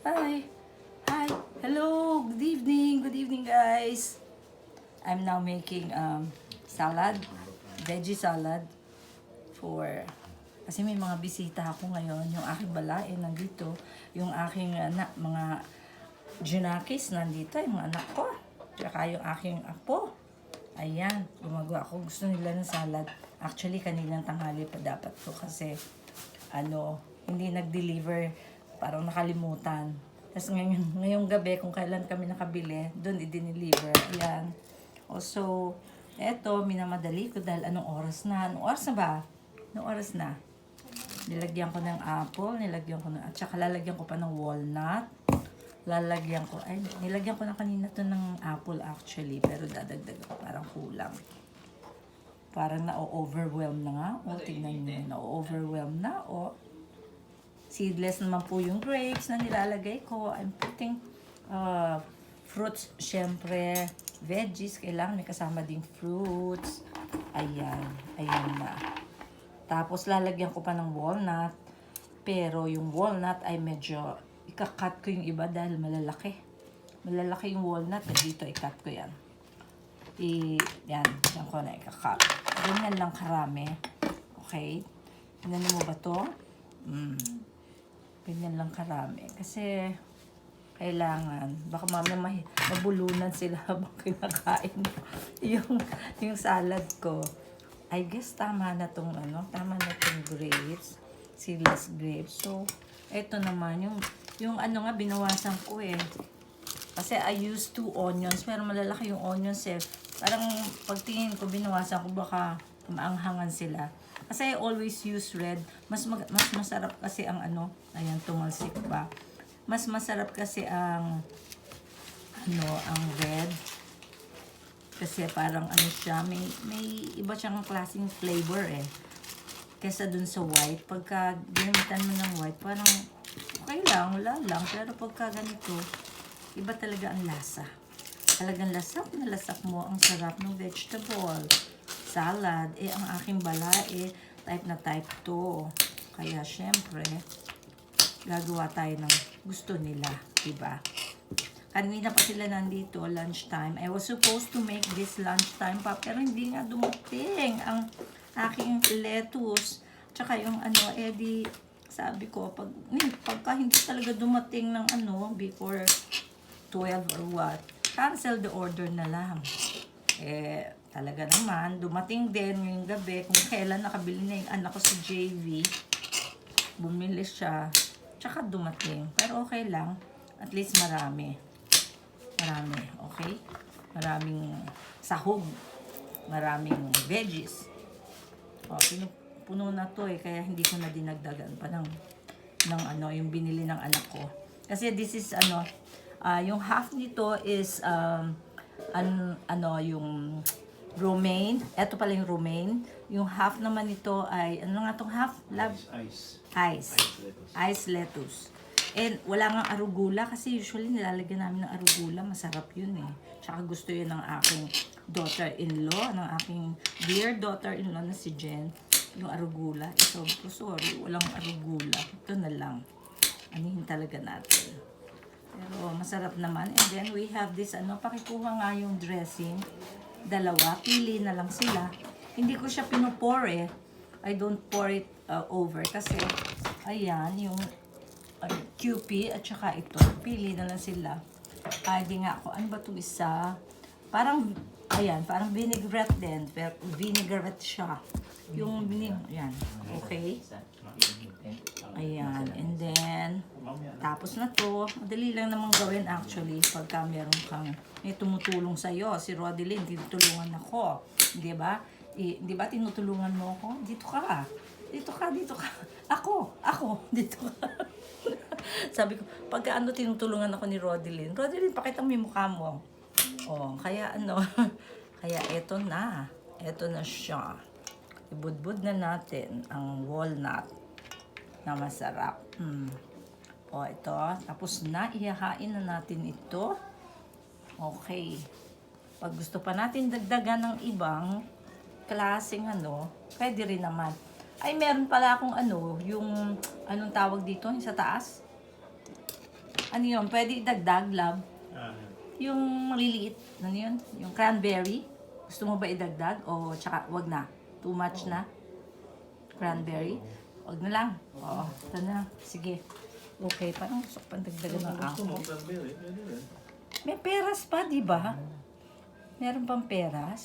Hi. Hi. Hello. Good evening. Good evening, guys. I'm now making salad, veggie salad for kasi may mga bisita ako ngayon. Yung aking balae nandito, yung aking mga junakis nandito, yung mga anak ko, tsaka yung aking apo. Ayan, gumagawa ako. Gusto nila ng salad. Actually, kaninang tanghali pa dapat ko kasi hindi nag-deliver. Parang nakalimutan. Tapos ngayong gabi, kung kailan kami nakabili, doon i-deliver. Ayan. Also, eto, minamadali ko dahil anong oras na? Anong oras na ba? Anong oras na? Nilagyan ko ng apple, at saka lalagyan ko pa ng walnut. Nilagyan ko na kanina to ng apple actually, pero dadagdag ko, parang kulang. Parang na-overwhelm na nga. O, tignan nyo, na-overwhelm na. O, seedless naman po yung grapes na nilalagay ko. I'm putting fruits, syempre, veggies, kailangan may kasama ding fruits. Ayan, ayan na. Tapos lalagyan ko pa ng walnut. Pero yung walnut ay medyo, ikakat ko yung iba dahil malalaki. Malalaki yung walnut, dito ikat ko yan. Yan ko na ikakat. Ganyan lang karami. Okay? Tingnan mo ba to? Ganyan lang karami. Kasi, kailangan. Baka mamaya mabulunan sila habang kinakain yung salad ko. I guess tama na tong grapes. Seedless grapes. So, eto naman, yung binawasan ko eh. Kasi I used 2 onions, pero malalaki yung onions eh. Parang pagtingin ko, binawasan ko, baka maanghangan sila. Kasi I always use red. Mas masarap kasi ang ayan, tumalsik pa. Mas masarap kasi ang red. Kasi parang siya, may iba siyang klaseng flavor eh. Kesa dun sa white. Pagka ginamitan mo ng white, parang okay lang, wala lang. Pero pagka ganito, iba talaga ang lasa. Talagang lasak na lasak mo ang sarap ng vegetable. Salad, ang aking balae, type na type 2. Kaya syempre, gagawa tayo ng gusto nila, diba? Kanina pa sila nandito, lunchtime. I was supposed to make this lunchtime pa, pero hindi nga dumating ang aking lettuce. Tsaka yung sabi ko, pagka hindi talaga dumating ng before 12 or what, cancel the order na lang. Talaga naman, dumating din ngayong gabi, kung kailan nakabili na yung anak ko sa JV, bumili siya, tsaka dumating. Pero okay lang, at least marami, okay? Maraming sahog, maraming veggies. Puno na to eh, kaya hindi ko na dinagdagan pa ng yung binili ng anak ko. Kasi this is yung half nito is yung romaine. Ito pala yung romaine. Yung half naman nito ay, nga tong half? Ice lettuce. And wala nga arugula kasi usually nilalagyan namin ng arugula. Masarap yun eh. Tsaka gusto yun ng aking daughter-in-law, ng aking dear daughter-in-law na si Jen. Yung arugula. Sorry, walang arugula. Ito na lang. Anihin talaga natin. Pero masarap naman. And then we have this, pakikuha nga yung dressing. Dalawa, pili na lang sila. Hindi ko siya pinupor eh. I don't pour it over kasi ayan, yung QP at saka ito. Pili na lang sila. Di nga ako, ano ba ito isa? Parang, ayan, parang vinaigrette din. Pero vinaigrette siya. Yung ayan, okay? Ayan, and then, tapos na to. Madali lang namang gawin actually pagka may tumutulong sa'yo. Si Rodeline, tinutulungan ako. Di ba? Di ba tinutulungan mo ako? Dito ka. Ako, dito ka. Sabi ko, pagka tinutulungan ako ni Rodeline, pakita mo yung mukha mo. Kaya kaya eto na siya. Ibudbud na natin ang walnut na masarap. Ito. Tapos na, ihahain na natin ito. Okay. Pag gusto pa natin dagdagan ng ibang klaseng pwede rin naman. Ay, meron pala akong yung, anong tawag dito, yung sa taas? Ano yun? Pwede idagdag, love. Ah, Yung maliliit, ano yun? Yung cranberry. Gusto mo ba idagdag? O tsaka wag na? Too much na? Cranberry? Wag na lang. Oo, ito na. Sige. Okay, parang gusto ko pang dagdagan ng gusto mo, ako. cranberry, pwede rin. May peras pa, di ba? Meron pang peras.